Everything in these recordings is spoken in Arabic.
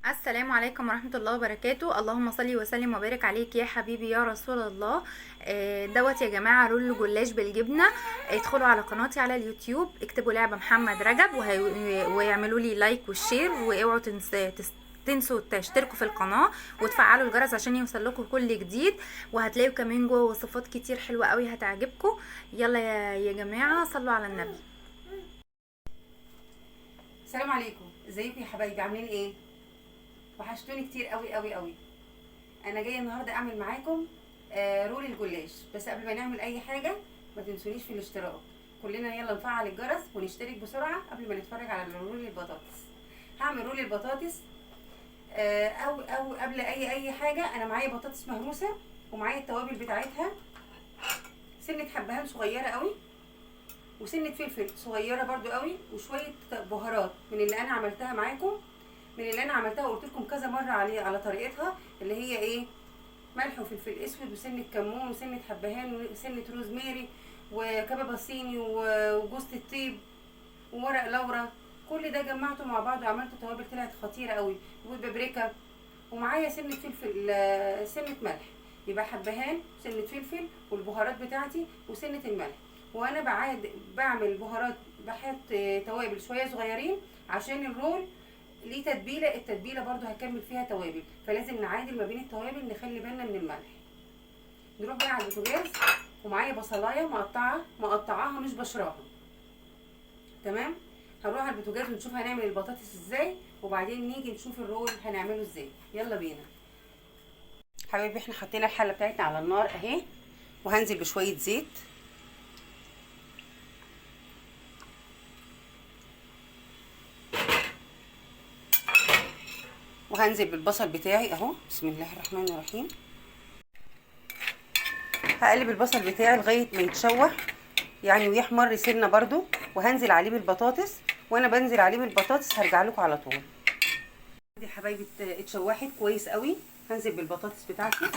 السلام عليكم ورحمة الله وبركاته. اللهم صل وسلم وبارك عليك يا حبيبي يا رسول الله. دوت يا جماعة رول جلاش بالجبنة. ادخلوا على قناتي على اليوتيوب، اكتبوا لعبة محمد رجب ويعملوا لي لايك والشير، واوعوا تنسوا تشتركوا في القناة وتفعلوا الجرس عشان يوصل لكم كل جديد. وهتلاقوا كمان جوه وصفات كتير حلوة قوي هتعجبكم. يلا يا جماعة صلوا على النبي. السلام عليكم، ازيكم يا حبايبي؟ عاملين ايه؟ وحشتوني كتير قوي قوي قوي. انا جايه النهارده اعمل معاكم رول الجلاش. بس قبل ما نعمل اي حاجه ما تنسونيش في الاشتراك. كلنا يلا نفعل الجرس ونشترك بسرعه قبل ما نتفرج على رول البطاطس. هعمل رول البطاطس. او قبل اي حاجه، انا معايا بطاطس مهروسه ومعايا التوابل بتاعتها، سنه حبهان صغيره قوي وسنه فلفل صغيره برضو قوي وشويه بهارات من اللي انا عملتها معاكم، من اللي انا عملتها وقلت لكم كذا مره على طريقتها، اللي هي ايه: ملح وفلفل اسود وسنه كمون وسنه حبهان وسنه روزماري وكبابه صيني وجوز الطيب وورق لورا. كل ده جمعته مع بعض وعملت توابل طلعت خطيره قوي، وبابريكا. ومعايا سنه فلفل، سنه ملح. يبقى حبهان، سنه فلفل، والبهارات بتاعتي وسنه الملح. وانا بعمل بهارات، بحط توابل شويه صغيرين عشان الرول ليه تتبيله. التتبيله برضو هكمل فيها توابل، فلازم نعادل ما بين التوابل، نخلي بالنا من الملح. نروح بقى على البوتاجاز، ومعايا بصلايه مقطعاها مش بشراها. تمام. هنروح على البوتاجاز ونشوف هنعمل البطاطس ازاي، وبعدين نيجي نشوف الرول هنعمله ازاي. يلا بينا حبايبي. احنا حطينا الحله بتاعتنا على النار اهي، وهنزل بشويه زيت. وهنزل بالبصل بتاعي اهو، بسم الله الرحمن الرحيم. هقلب البصل بتاعي لغايه ما يتشوح يعني ويحمر سنه برضو، وهنزل عليه بالبطاطس. وانا بنزل عليه بالبطاطس هرجع لكم على طول. دي حبايبي اتشوحت كويس قوي. هنزل بالبطاطس بتاعتي.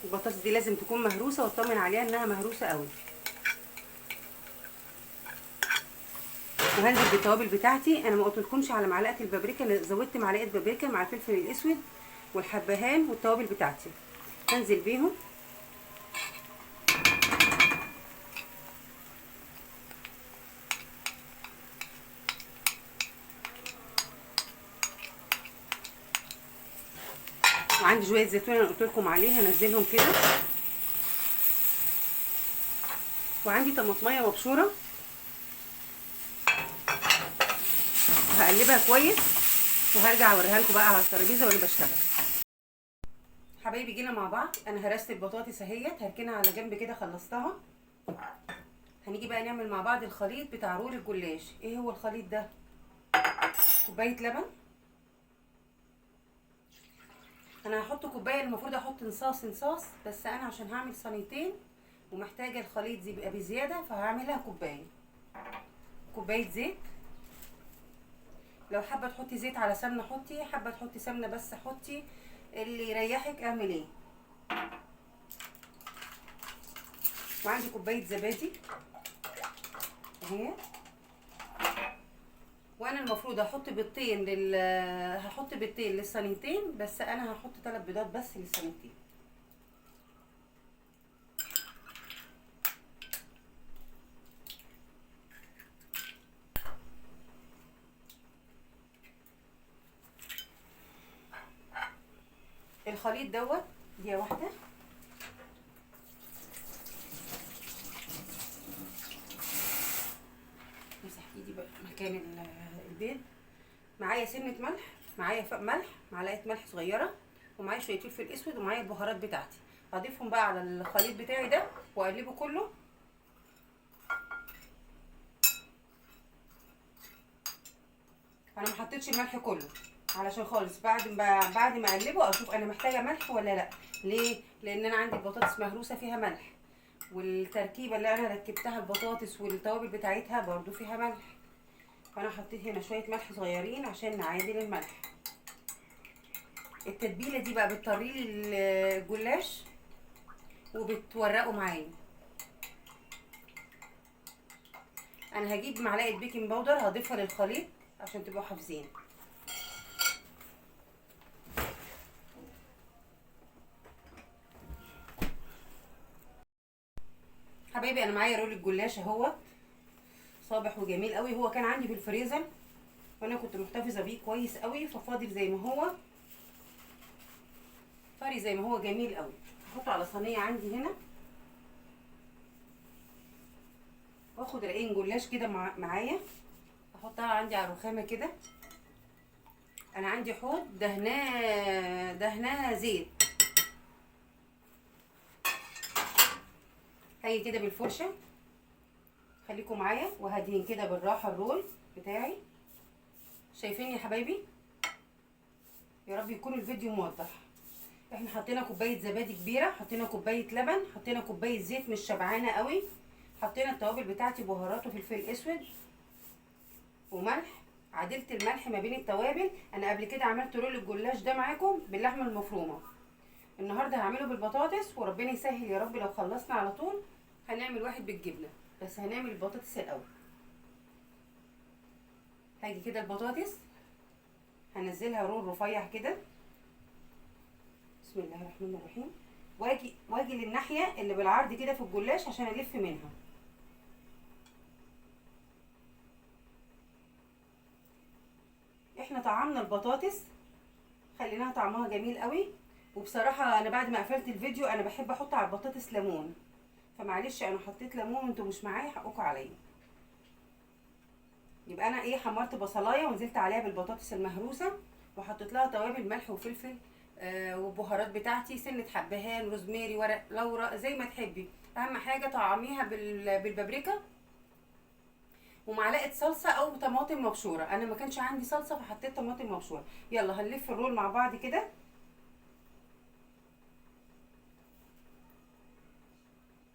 البطاطس دي لازم تكون مهروسه واطمن عليها انها مهروسه قوي. وهنزل بالتوابل بتاعتي. انا ما قلتلكمش على معلقه البابريكا، انا زودت معلقه بابريكا مع الفلفل الاسود والحبهان والتوابل بتاعتي، هنزل بيهم. وعندي شويه زيتون انا قلت لكم عليه هنزلهم كده. وعندي طماطميه مبشوره وهقلبها كويس، وهرجع اوريها لكم بقى على الترابيزه وانا بشتغل. حبايبي جينا مع بعض. انا هرست البطاطس اهيت، هركنها على جنب كده، خلصتها. هنيجي بقى نعمل مع بعض الخليط بتاع رول الجلاش. ايه هو الخليط ده؟ كوبايه لبن. انا هحط كوبايه، المفروض احط نصاص، بس انا عشان هعمل صينيتين ومحتاجه الخليط يبقى بزياده، فهعملها كوبايه زيت. لو حابه تحطي زيت على سمنه حطي، حابه تحطي سمنه بس حطي، اللي يريحك اعمليه. وعندي كوبايه زبادي اهي. وانا المفروض هحط بيضتين للصينيتين، بس انا هحط 3 بيضات بس للصينيتين. الخليط دوت دي واحده. مسح ايدي بقى مكان البيض. معايا سنه ملح، معايا ملح، معلقه ملح صغيره، ومعايا شويه فلفل اسود، ومعايا البهارات بتاعتي. هضيفهم بقى على الخليط بتاعي ده واقلبه كله. انا ما حطيتش الملح كله علشان خالص بعد ما اقلبه اشوف انا محتاجه ملح ولا لا. ليه؟ لان انا عندي البطاطس مهروسه فيها ملح، والتركيبه اللي انا ركبتها البطاطس والتوابل بتاعتها برضو فيها ملح. فانا حطيت هنا شويه ملح صغيرين عشان نعادل الملح. التتبيله دي بقى بتطري لي الجلاش وبتورقه معايا. انا هجيب معلقه بيكنج باودر هضيفها للخليط عشان تبقوا حافظين. حبايبي انا معايا رول الجلاش اهوت، صابح وجميل قوي. هو كان عندي في الفريزر وانا كنت محتفظه بيه كويس قوي، ففاضل زي ما هو، طري زي ما هو، جميل قوي. احطه على صينيه عندي هنا، واخد رقين جلاش كده معايا، احطها عندي على الرخامه كده. انا عندي حوض دهناه زيت. هاجي كده بالفرشه، خليكم معايا، وهدهن كده بالراحه الرول بتاعي. شايفين يا حبايبي؟ يا رب يكون الفيديو موضح. احنا حطينا كوبايه زبادي كبيره، حطينا كوبايه لبن، حطينا كوبايه زيت مش شبعانه قوي، حطينا التوابل بتاعتي، بهارات وفلفل اسود وملح. عدلت الملح ما بين التوابل. انا قبل كده عملت رول الجلاش ده معاكم باللحمه المفرومه، النهارده هعمله بالبطاطس، وربنا يسهل يا رب. لو خلصنا على طول هنعمل واحد بالجبنه، بس هنعمل البطاطس الاول. هاجي كده البطاطس هنزلها رول رفيع كده، بسم الله الرحمن الرحيم، واجي للناحيه اللي بالعرض كده في الجلاش عشان الف منها. احنا طعمنا البطاطس، خليناها طعمها جميل قوي. وبصراحه انا بعد ما قفلت الفيديو انا بحب احط على البطاطس ليمون، فمعلش انا حطيت ليمون وانتوا مش معايا، حقكم عليا. يبقى انا ايه، حمرت بصلايه ونزلت عليها بالبطاطس المهروسه، وحطيت لها توابل ملح وفلفل والبهارات بتاعتي، سنه حبهان، روزماري، ورق لورا، زي ما تحبي. اهم حاجه طعميها بالبابريكا، ومعلقه صلصه او طماطم مبشوره. انا ما كانش عندي صلصه فحطيت طماطم مبشوره. يلا هنلف الرول مع بعض كده،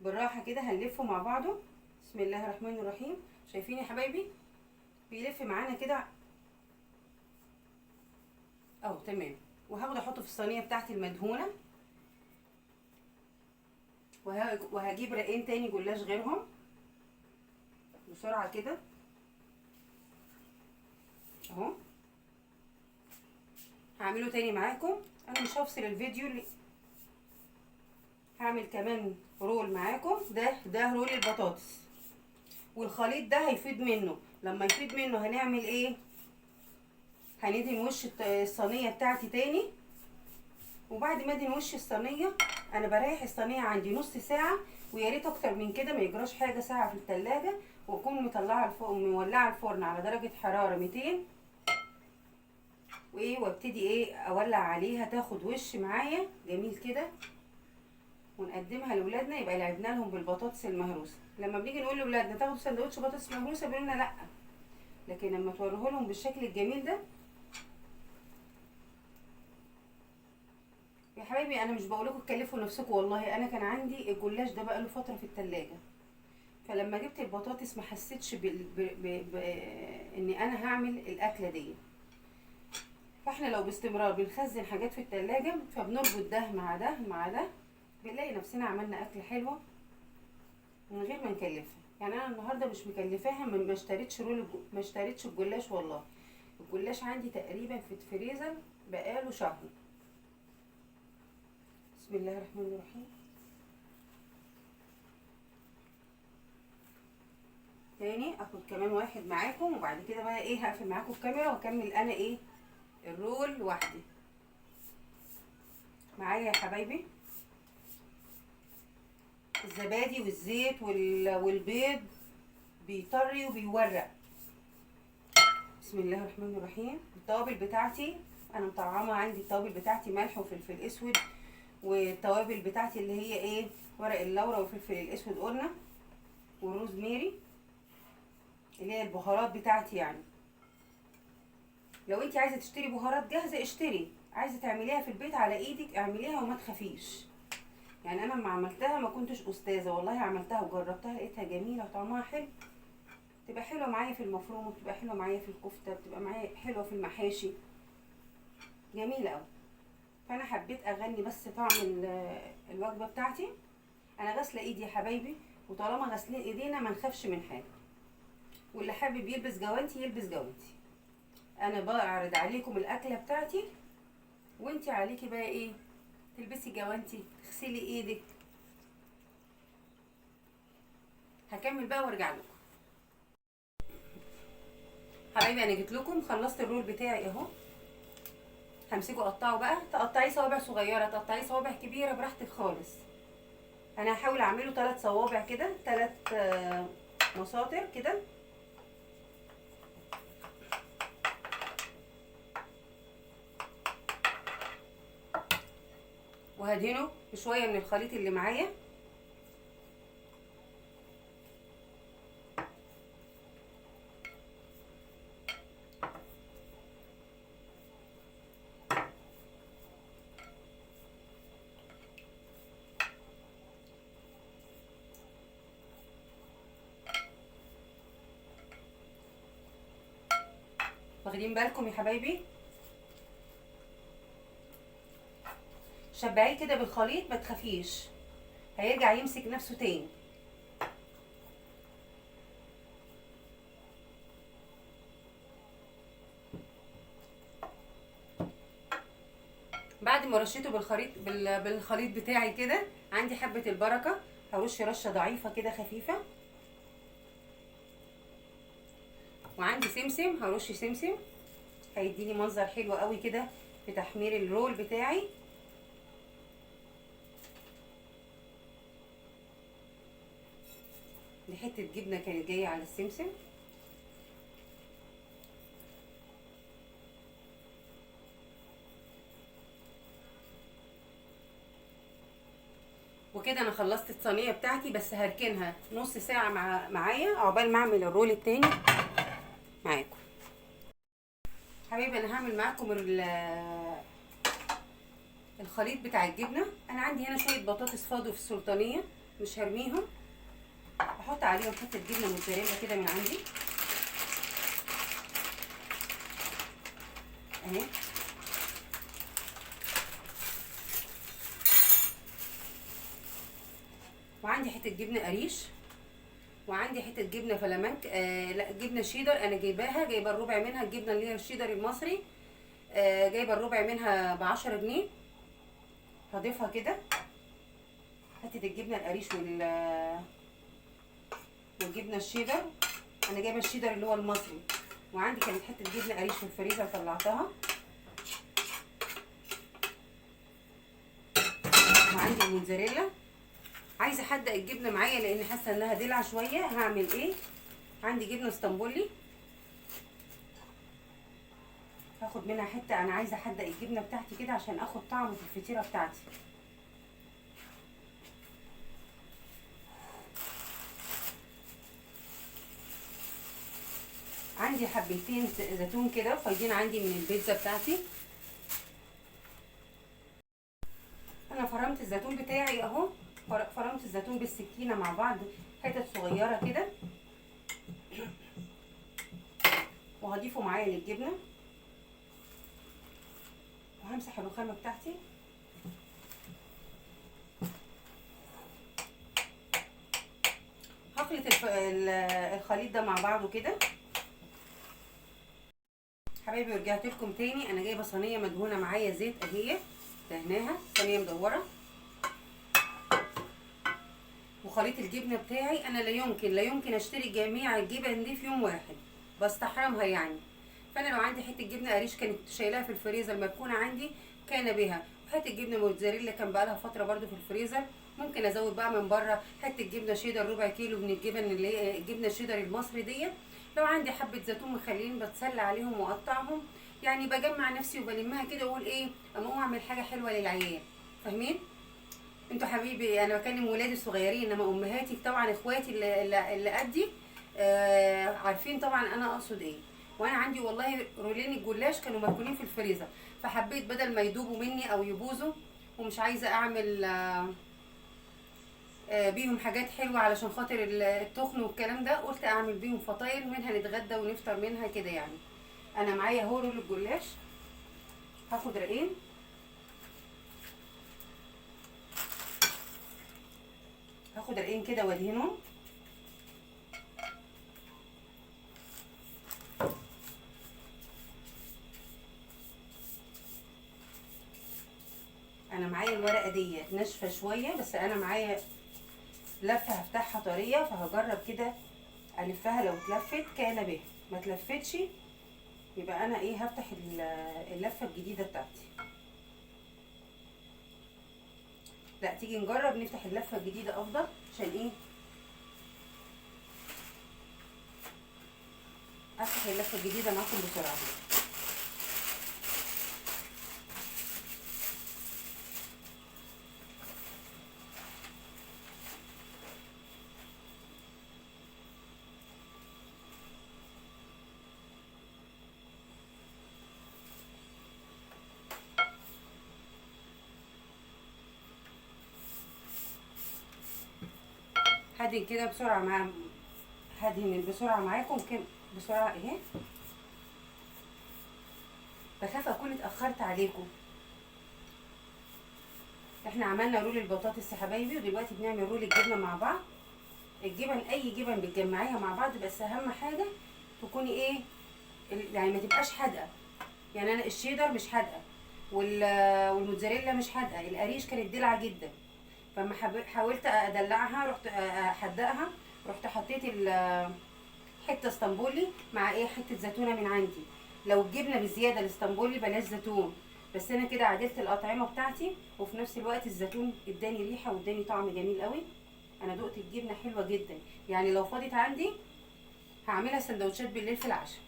بالراحه كده هنلفه مع بعضه. بسم الله الرحمن الرحيم. شايفين يا حبايبي؟ بيلف معانا كده اهو، تمام. وهاخد احطه في الصينيه بتاعتي المدهونه، وهجيب رقين تاني جلاش غيرهم بسرعه كده اهو. هعمله تاني معاكم، انا مش هفصل الفيديو هعمل كمان رول معاكم. ده رول البطاطس، والخليط ده هيفيد منه. لما يفيد منه هنعمل ايه؟ هندهن وش الصينيه بتاعتي تاني. وبعد ما ادهن وش الصينيه انا بريح الصينيه عندي نص ساعه، ويا ريت اكتر من كده، ما يجراش حاجه، ساعه في التلاجة. واكون مطلعه الفوق، مولعه الفرن على درجه حراره 200، وايه، وابتدي ايه، اولع عليها تاخد وش معايا جميل كده، ونقدمها لاولادنا. يبقى لعبنا لهم بالبطاطس المهروسه. لما بنيجي نقول لاولادنا تاخدوا سندوتش بطاطس مهروسه بيقولوا لنا لا، لكن لما توريه لهم بالشكل الجميل ده يا حبايبي، انا مش بقول لكم تكلفوا نفسكم، والله انا كان عندي الجلاش ده بقاله فتره في التلاجة، فلما جبت البطاطس ما حسيتش اني انا هعمل الاكله دي. فاحنا لو باستمرار بنخزن حاجات في التلاجة، فبنربط ده مع ده مع ده، بنلاقي نفسنا عملنا اكل حلوه من غير ما نكلفها. يعني انا النهارده مش مكلفاها، ما اشتريتش الجلاش، والله الجلاش عندي تقريبا في الفريزر بقاله شهر. بسم الله الرحمن الرحيم. تاني اخد كمان واحد معاكم، وبعد كده بقى ايه، هقفل معاكم الكاميرا واكمل انا ايه الرول لوحدي. معايا يا حبايبي الزبادي والزيت والبيض بيطري وبيورق. بسم الله الرحمن الرحيم. التوابل بتاعتي انا مطعمه، عندي التوابل بتاعتي ملح وفلفل اسود، والتوابل بتاعتي اللي هي ايه، ورق اللورا والفلفل الاسود قلنا، والروزماري اللي هي البهارات بتاعتي. يعني لو انت عايزه تشتري بهارات جاهزه اشتري، عايزه تعمليها في البيت على ايدك اعمليها وما تخافيش. يعني انا لما عملتها ما كنتش استاذه، والله عملتها وجربتها لقيتها جميله وطعمها حلو. بتبقى حلوه معايا في المفروم، وبتبقى حلوه معايا في الكفته، بتبقى معايا حلوه في المحاشي، جميله قوي. فانا حبيت اغني بس طعم الوجبه بتاعتي. انا غاسله ايدي يا حبايبي، وطالما غاسلين ايدينا ما نخافش من حاجه. واللي حابب يلبس جوانتي يلبس جوانتي. انا بعرض عليكم الاكله بتاعتي، وانتي عليكي بقى ايه، تلبسي جوانتي، تغسلي ايدك. هكمل بقى وارجع لكم. حبايبي انا جيت لكم خلصت الرول بتاعي اهو. همسكه اقطعه بقى، تقطعيه صوابع صغيره، تقطعيه صوابع كبيره براحتك خالص. انا هحاول اعمله 3 صوابع كده، 3 مساطر كده. وهدهنه بشويه من الخليط اللي معايا. واخدين بالكم يا حبايبي؟ شبعيه كده بالخليط، ما تخافيش هيرجع يمسك نفسه تاني. بعد ما رشيته بالخليط بتاعي كده، عندي حبه البركه هرش رشه ضعيفه كده خفيفه. وعندي سمسم هرش سمسم، هيديني منظر حلو قوي كده في تحمير الرول بتاعي. دي حته جبنه كانت جايه على السمسم. وكده انا خلصت الصينيه بتاعتي، بس هركنها نص ساعه معايا عقبال ما اعمل الرول التاني معاكم. حبايبي انا هعمل معاكم الخليط بتاع الجبنه. انا عندي هنا شويه بطاطس فاضوا في السلطانيه، مش هرميهم. احط عليهم حته جبنه موتزاريلا كده من عندي اهي. وعندي حته جبنه قريش، وعندي حته جبنه فلامنك، لا جبنه شيدر انا جايبه الربع منها، الجبنه اللي هي الشيدر المصري، جايبه الربع منها ب10 جنيه. هضيفها كده حته الجبنه القريش والجبنه الشيدر. انا جايبه الشيدر اللي هو المصري، وعندي كانت حته جبنه قريش في الفريزر طلعتها. وعندي الموتزاريلا. عايزه احدق الجبنه معايا لان حاسه انها دلع شويه. هعمل ايه؟ عندي جبنه اسطنبولي هاخد منها حته. انا عايزه احدق الجبنه بتاعتي كده عشان اخد طعم في الفطيره بتاعتي. عندي حبيتين زيتون كده فايضين عندي من البيتزا بتاعتي. انا فرمت الزيتون بتاعي اهو، فرمت الزيتون بالسكينه مع بعض حتت صغيره كده، وهضيفه معايا للجبنه. وهمسح الرخامه بتاعتي. هخلط الخليط ده مع بعضه كده. حبايبي ورجعت لكم تاني. انا جايبه صينيه مدهونه معايا زيت اهي، دهناها صينيه مدوره. وخليط الجبنه بتاعي انا لا يمكن اشتري جميع الجبن دي في يوم واحد، بستحرمها يعني. فانا لو عندي حته جبنه قريش كانت شايلاها في الفريزر مركونه عندي كان بها، وحته جبنه موتزاريلا كان بقالها فتره برده في الفريزر، ممكن ازود بقى من بره حته جبنه شيدر ربع كيلو من الجبن اللي هي الجبنه الشيدر المصري ديت. لو عندي حبه زيتون مخلين بتسلى عليهم واقطعهم، يعني بجمع نفسي وبلمها كده واقول ايه اما اقوم اعمل حاجه حلوه للعيال. فاهمين؟ انتوا حبيبي انا بكلم ولادي الصغيرين، انما امهاتي طبعا اخواتي اللي قدي عارفين طبعا انا اقصد ايه. وانا عندي والله رولين الجلاش كانوا مركونين في الفريزر، فحبيت بدل ما يدوبوا مني او يبوظوا ومش عايزه اعمل بيهم حاجات حلوه علشان خاطر التخن والكلام ده، قلت اعمل بيهم فطاير منها نتغدى ونفطر منها كده يعني. انا معايا اهو رول الجلاش، هاخد رقين كده وادهنهم. انا معايا الورقه دي ناشفه شويه، بس انا معايا لفه هفتحها طريه، فهجرب كده الفها، لو اتلفت كان به، ما اتلفتش يبقى انا ايه هفتح اللفه الجديده بتاعتي. لا تيجي نجرب نفتح اللفه الجديده افضل، عشان ايه افتح اللفه الجديده معاكم بسرعه. هدهن كده بسرعه هدهن بسرعه معاكم كده بسرعه اهي، بخاف اكون اتاخرت عليكم. احنا عملنا رول البطاطس يا حبايبي، ودلوقتي بنعمل رول الجبنه مع بعض. الجبن اي جبن بتجمعيها مع بعض، بس اهم حاجه تكوني ايه يعني ما تبقاش حادقه. يعني انا الشيدر مش حادقه، والموتزاريلا مش حادقه، القريش كانت دلعه جدا، فما حاولت ادلعها، رحت احدقها، رحت حطيت حته اسطنبولي مع ايه حته زيتونه من عندي. لو الجبنه بزياده الاسطنبولي بلاش زيتون، بس انا كده عدلت الاطعمه بتاعتي، وفي نفس الوقت الزيتون اداني ريحه واداني طعم جميل قوي. انا دقت الجبنه حلوه جدا، يعني لو فاضت عندي هعملها سندوتشات بالليل في العشاء.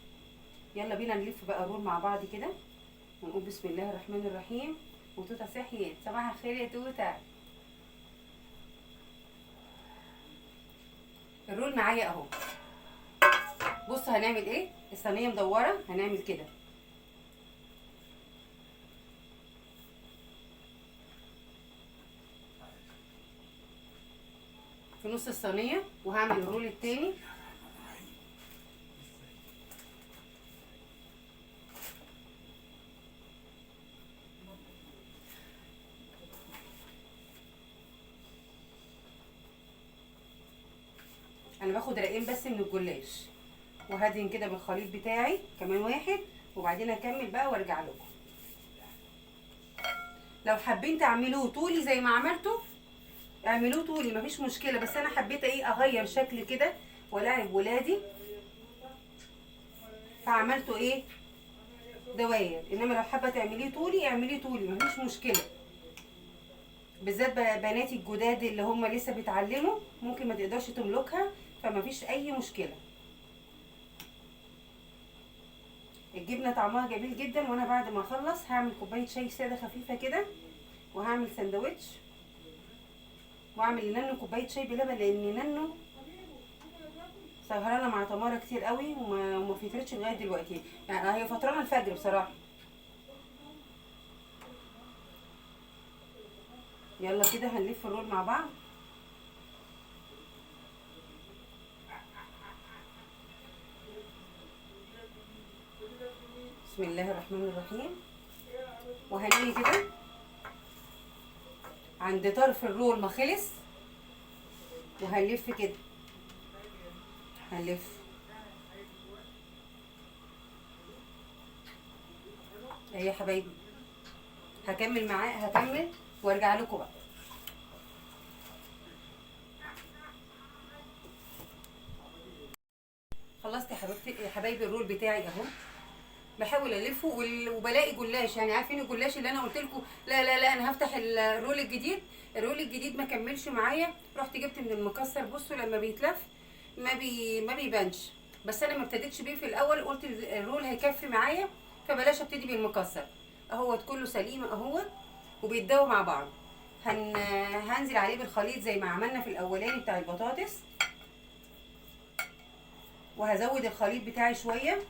يلا بينا نلف بقى الرول مع بعض كده، ونقول بسم الله الرحمن الرحيم. وتوته صحيت، صباح الخير يا توته. الرول معايا اهو. بص هنعمل ايه، الصينيه مدوره هنعمل كده، في نص الصينيه، وهعمل الرول التاني. انا باخد رقين بس من الجلاش، وهدهن كده بالخليط بتاعي كمان واحد، وبعدين اكمل بقى وارجع لكم. لو حابين تعملوه طولي زي ما عملته اعملوه طولي مفيش مشكله، بس انا حبيت ايه اغير شكل كده ولاعب ولادي، فعملته ايه دواير. انما لو حابه تعمليه طولي اعمليه طولي مفيش مشكله، بالذات بناتي الجداد اللي هم لسه بيتعلموا ممكن ما تقدرش تملكها، فمفيش اي مشكله. الجبنه طعمها جميل جدا، وانا بعد ما اخلص هعمل كوبايه شاي ساده خفيفه كده، وهعمل سندوتش، واعمل لنانو كوبايه شاي بلبن، لان نانو سهرانه مع تمارا كتير قوي وما فطرتش لغايه دلوقتي، يعني هي فطرانه الفجر بصراحه. يلا كده هنلف الرول مع بعض. بسم الله الرحمن الرحيم. وهنيجي كده عند طرف الرول ما خلص، وهنلف كده، هنلف اهي يا حبايبي. هكمل وارجع لكم بقى. خلصت يا حبيبتي يا حبايبي الرول بتاعي اهو، بحاول الفه وبلاقي جلاش، يعني عارفين الجلاش اللي انا قلت لكم لا لا لا انا هفتح الرول الجديد. الرول الجديد ما كملش معايا، رحت جبت من المكسر. بصوا لما بيتلف ما بيبانش، بس انا ما ابتديتش بيه في الاول، قلت الرول هيكفي معايا فبلاش ابتدي بالمكسر. اهوت كله سليم اهوت وبيتداووا مع بعض. هنزل عليه بالخليط زي ما عملنا في الاولاني بتاع البطاطس، وهزود الخليط بتاعي شويه،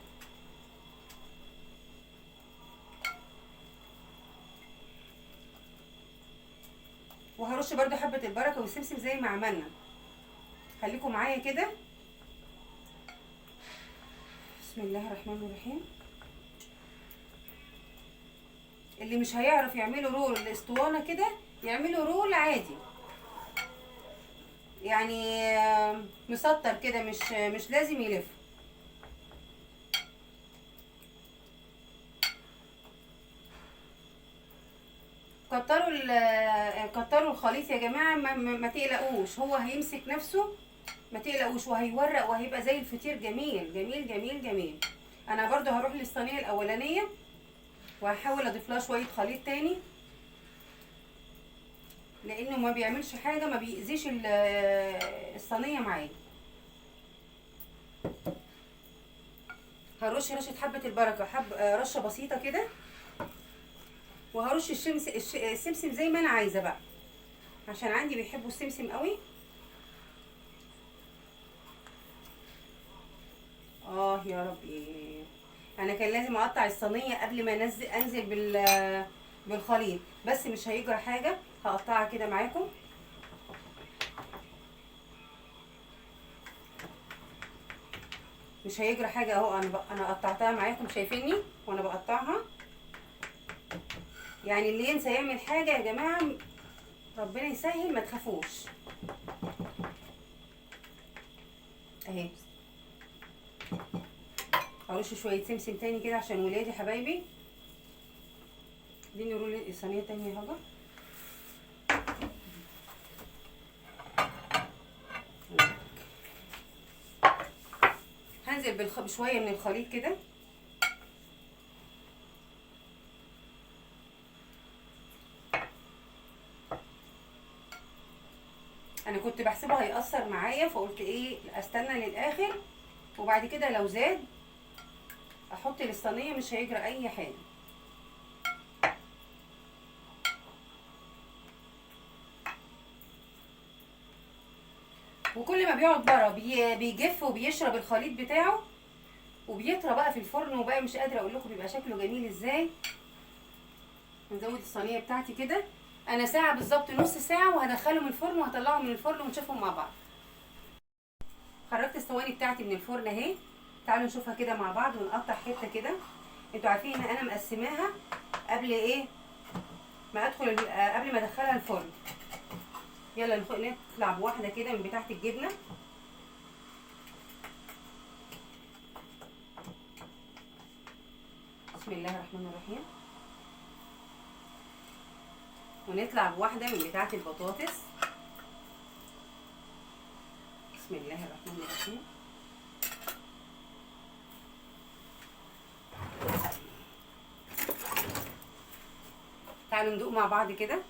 وهرش برده حبه البركه والسمسم زي ما عملنا. خليكم معايا كده. بسم الله الرحمن الرحيم. اللي مش هيعرف يعملوا رول الاسطوانه كده يعملوا رول عادي، يعني مسطر كده، مش لازم يلف. كتروا الخليط يا جماعه، ما تقلقوش، هو هيمسك نفسه، ما تقلقوش، وهيورق وهيبقى زي الفطير، جميل جميل جميل جميل. انا برضو هروح للصينيه الاولانيه وهحاول اضيف لها شويه خليط تاني، لانه ما بيعملش حاجه، ما بيأذيش الصينيه معايا. هرش رشه حبه البركه، رشه بسيطه كده، وهرش السمسم زي ما انا عايزه بقى، عشان عندي بيحبوا السمسم قوي. يا ربي، انا كان لازم اقطع الصينيه قبل ما انزل بالخليط، بس مش هيجرى حاجه، هقطعها كده معاكم. مش هيجرى حاجه اهو، انا قطعتها معاكم، شايفيني وانا بقطعها. يعني اللي ينسى يعمل حاجه يا جماعه، ربنا يسهل، ما تخافوش اهي. هرش شويه سمسم تاني كده عشان ولادي حبايبي. اديني رول صينيه تانية يا هاجر. هنزل بشويه من الخليط كده. انا كنت بحسبه هيأثر معايا، فقلت ايه استنى للاخر، وبعد كده لو زاد احط للصينيه، مش هيجرى اي حاجه. وكل ما بيقعد بره بيجف وبيشرب الخليط بتاعه، وبيطرى بقى في الفرن، وبقى مش قادره اقول لكم بيبقى شكله جميل ازاي. نزود الصينيه بتاعتي كده، انا ساعه بالظبط، نص ساعه وهدخلهم الفرن وهطلعهم من الفرن ونشوفهم مع بعض. خرجت الصواني بتاعتي من الفرن اهي، تعالوا نشوفها كده مع بعض ونقطع حته كده. انتوا عارفين ان انا مقسماها قبل ايه ما قبل ما ادخلها الفرن. يلا نطلع بواحده كده من بتاعه الجبنه. بسم الله الرحمن الرحيم. ونطلع بواحده من بتاعه البطاطس. بسم الله الرحمن الرحيم. تعالوا ندوق مع بعض كده.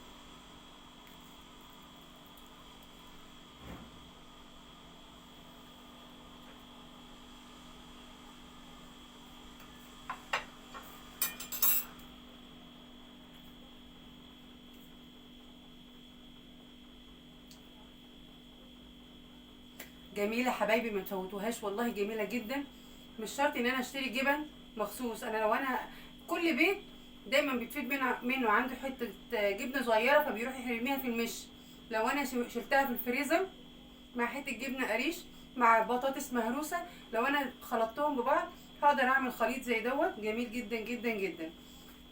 جميله حبايبي، ما تفوتوهاش، والله جميله جدا. مش شرط ان انا اشتري جبن مخصوص، لو انا كل بيت دايما بتفيد منه عنده حته جبنه صغيره، فبيروح يرميها في المش. لو انا شلتها في الفريزر مع حته جبنه قريش مع بطاطس مهروسه، لو انا خلطتهم ببعض هقدر اعمل خليط زي دوت جميل جدا جدا جدا.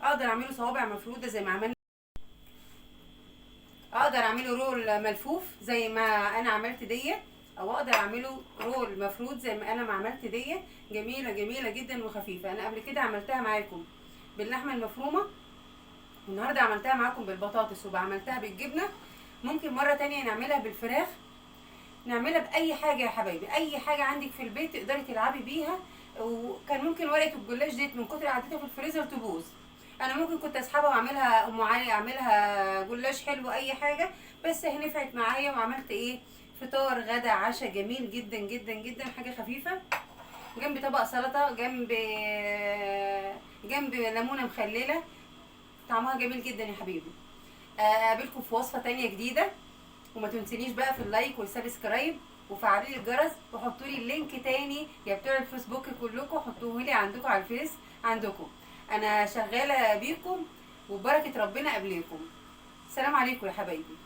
اقدر اعمله صوابع مفروده زي ما عملنا، اقدر اعمله رول ملفوف زي ما انا عملت ديت، او اقدر اعمله رول مفرود زي ما انا ما عملت ديت. جميله جميله جدا وخفيفه. انا قبل كده عملتها معاكم باللحمه المفرومه، النهارده عملتها معاكم بالبطاطس وبعملتها بالجبنه. ممكن مره تانية نعملها بالفراخ، نعملها باي حاجه يا حبايبي، اي حاجه عندك في البيت تقدري تلعبي بيها. وكان ممكن ورقه الجلاش ديت من كتر قعدتها في الفريزر تبوظ، انا ممكن كنت اسحبها واعملها ام علي، اعملها جلاش حلو اي حاجه، بس هي نفعت معايا. وعملت ايه فطار غدا عشاء جميل جدا جدا جدا، حاجه خفيفه جنب طبق سلطه، جنب ليمونه مخلله، طعمها جميل جدا يا حبيبي. اقابلكم في وصفه تانية جديده، وما تنسونيش بقى في اللايك والسبسكرايب وفعلوا لي الجرس، وحطوا لي اللينك تاني يا بتوع الفيسبوك كلكم، حطوه لي عندكم على الفيس عندكم. انا شغاله بيكم وبركه ربنا قبليكم. السلام عليكم يا حبايبي.